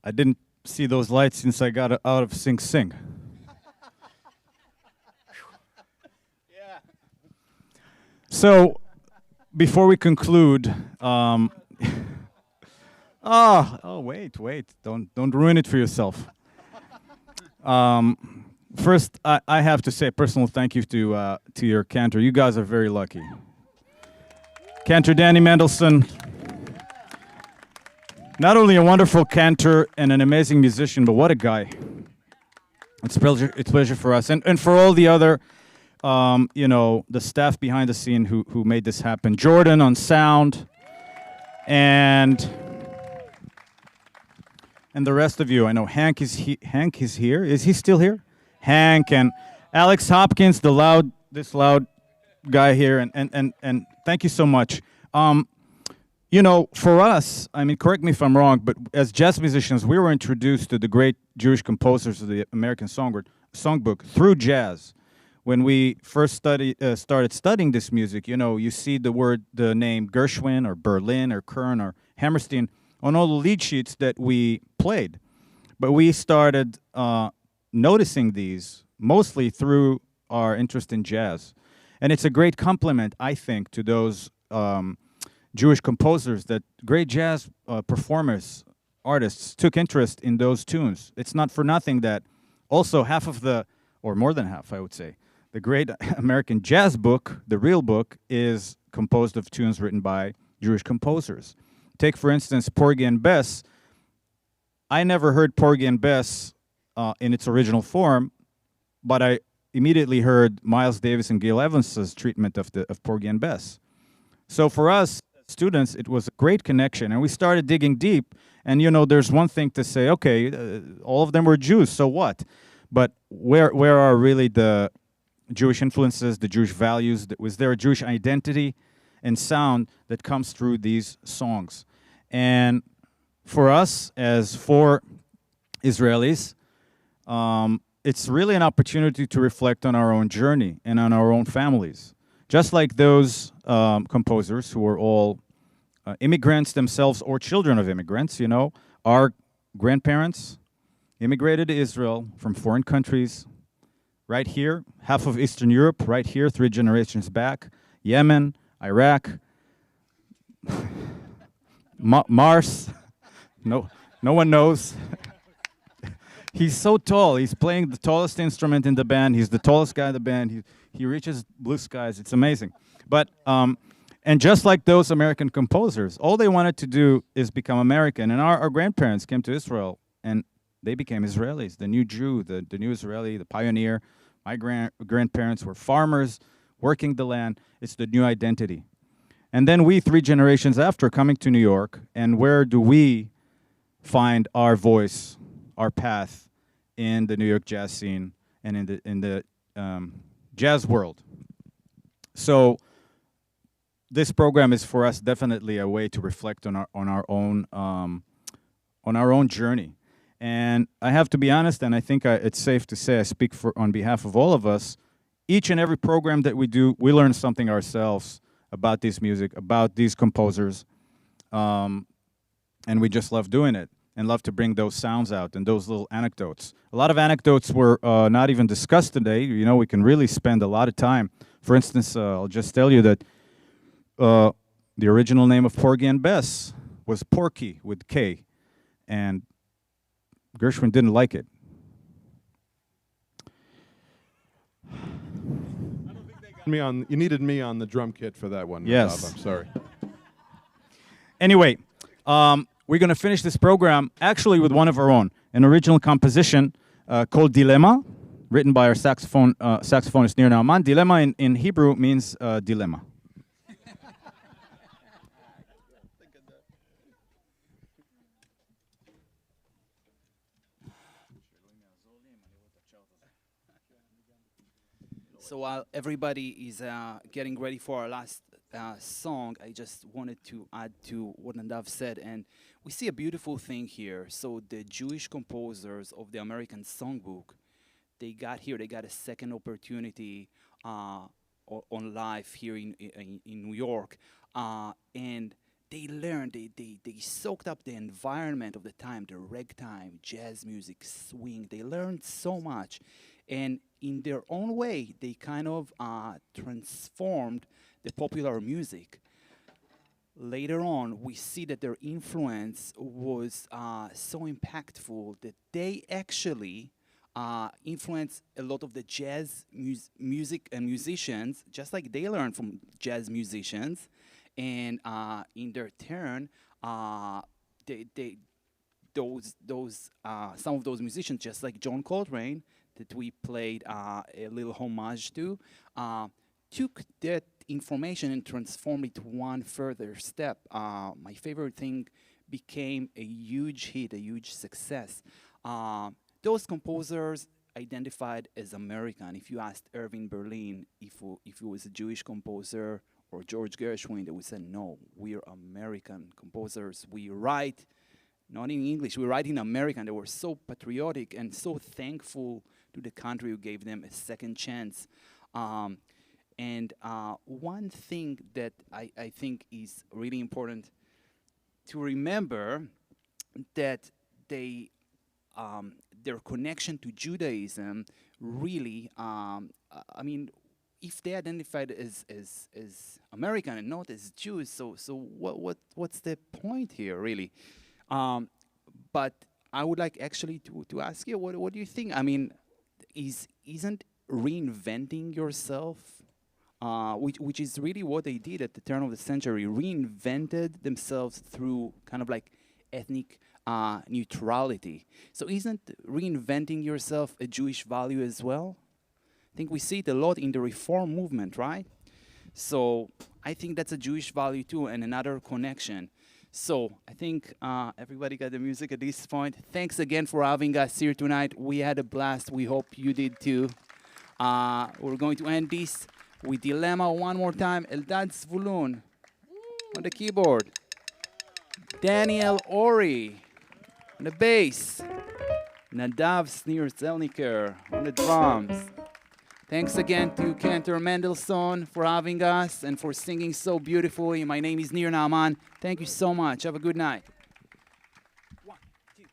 I didn't see those lights since I got out of Sing Sing. So, before we conclude, wait, don't ruin it for yourself. First, I have to say a personal thank you to your cantor. You guys are very lucky. Cantor Danny Mendelson, not only a wonderful cantor and an amazing musician, but what a guy. It's pleasure for us. And for all the other, the staff behind the scene who made this happen. Jordan on sound, and the rest of you. I know Hank is here. Is he still here? Hank and Alex Hopkins, this loud guy here, and thank you so much. For us, I mean, correct me if I'm wrong, but as jazz musicians, we were introduced to the great Jewish composers of the American Songbook through jazz. When we first started studying this music, you see the name Gershwin or Berlin or Kern or Hammerstein on all the lead sheets that we played. But we started noticing these mostly through our interest in jazz. And it's a great compliment, I think, to those Jewish composers that great jazz performers, artists, took interest in those tunes. It's not for nothing that also half of or more than half, I would say, the great American jazz book, the real book, is composed of tunes written by Jewish composers. Take, for instance, Porgy and Bess. I never heard Porgy and Bess in its original form, but I immediately heard Miles Davis and Gil Evans's treatment of Porgy and Bess. So for us students, it was a great connection, and we started digging deep. And there's one thing to say, okay, all of them were Jews, so what? But where are really the Jewish influences, the Jewish values? Was there a Jewish identity and sound that comes through these songs? And for us, as four Israelis, it's really an opportunity to reflect on our own journey and on our own families. Just like those composers who were all immigrants themselves or children of immigrants, our grandparents immigrated to Israel from foreign countries, right here, half of Eastern Europe, right here, 3 generations back, Yemen, Iraq, Mars, no one knows. He's so tall. He's playing the tallest instrument in the band. He's the tallest guy in the band. He reaches blue skies. It's amazing. But and just like those American composers, all they wanted to do is become American. And our grandparents came to Israel, and they became Israelis. The new Jew, the new Israeli, the pioneer. My grandparents were farmers, working the land. It's the new identity. And then we, 3 generations after, coming to New York, and where do we find our voice, our path in the New York jazz scene and in the jazz world? So this program is for us definitely a way to reflect on our own journey. And I have to be honest, and I think it's safe to say I speak on behalf of all of us. Each and every program that we do, we learn something ourselves about this music, about these composers, and we just love doing it and love to bring those sounds out and those little anecdotes. A lot of anecdotes were not even discussed today. We can really spend a lot of time. For instance, I'll just tell you that the original name of Porgy and Bess was Porky with K, and Gershwin didn't like it. You needed me on the drum kit for that one. Yes. Nadav, I'm sorry. Anyway, we're going to finish this program actually with one of our own, an original composition called Dilemma, written by our saxophonist Nir Naaman. Dilemma in Hebrew means dilemma. So while everybody is getting ready for our last song, I just wanted to add to what Nadav said. And we see a beautiful thing here. So the Jewish composers of the American Songbook, they got a second opportunity on life here in New York. And they learned, they soaked up the environment of the time, the ragtime, jazz music, swing. They learned so much. And in their own way, they kind of transformed the popular music. Later on, we see that their influence was so impactful that they actually influenced a lot of the jazz music and musicians, just like they learned from jazz musicians. And in their turn, some of those musicians, just like John Coltrane, that we played a little homage to, took that information and transformed it one further step. My favorite thing became a huge hit, a huge success. Those composers identified as American. If you asked Irving Berlin if he was a Jewish composer, or George Gershwin, they would say, no, we're American composers. We write, not in English, we write in American. They were so patriotic and so thankful to the country who gave them a second chance. And one thing that I think is really important to remember, that their connection to Judaism really, if they identified as American and not as Jews, so what's the point here, really? But I would like actually to ask you, what do you think? I mean, isn't reinventing yourself, which is really what they did at the turn of the century, reinvented themselves through kind of like ethnic neutrality. So isn't reinventing yourself a Jewish value as well? I think we see it a lot in the Reform movement, right? So I think that's a Jewish value too, and another connection. So I think everybody got the music at this point. Thanks again for having us here tonight. We had a blast. We hope you did too. We're going to end this with Dilemma one more time. Eldad Zvulun on the keyboard. Daniel Ori on the bass. Nadav Snir Zelniker on the drums. Thanks again to Cantor Mendelssohn for having us and for singing so beautifully. My name is Nir Naaman. Thank you so much. Have a good night. 1, 2,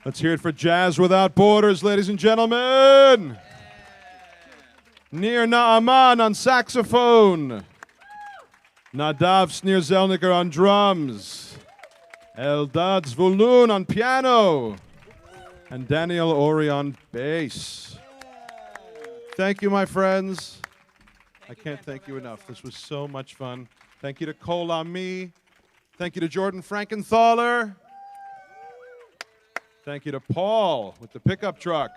Let's hear it for Jazz Without Borders, ladies and gentlemen. Nir Naaman on saxophone. Nadav Snir-Zelniker on drums. Eldad Zvulun on piano. And Daniel Ori on bass. Thank you, my friends. I can't thank you enough. This was so much fun. Thank you to Kol Ami. Thank you to Jordan Frankenthaler. Thank you to Paul with the pickup truck.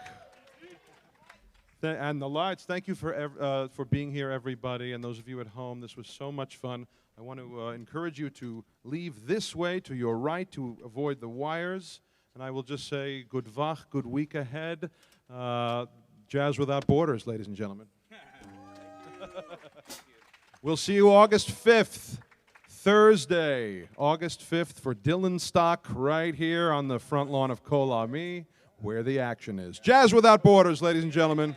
And the lights. Thank you for being here, everybody, and those of you at home. This was so much fun. I want to encourage you to leave this way to your right to avoid the wires. And I will just say good vach, good week ahead. Jazz Without Borders, ladies and gentlemen. We'll see you August 5th. Thursday, August 5th for Dylan Stock right here on the front lawn of Kol Ami, where the action is. Jazz Without Borders, ladies and gentlemen.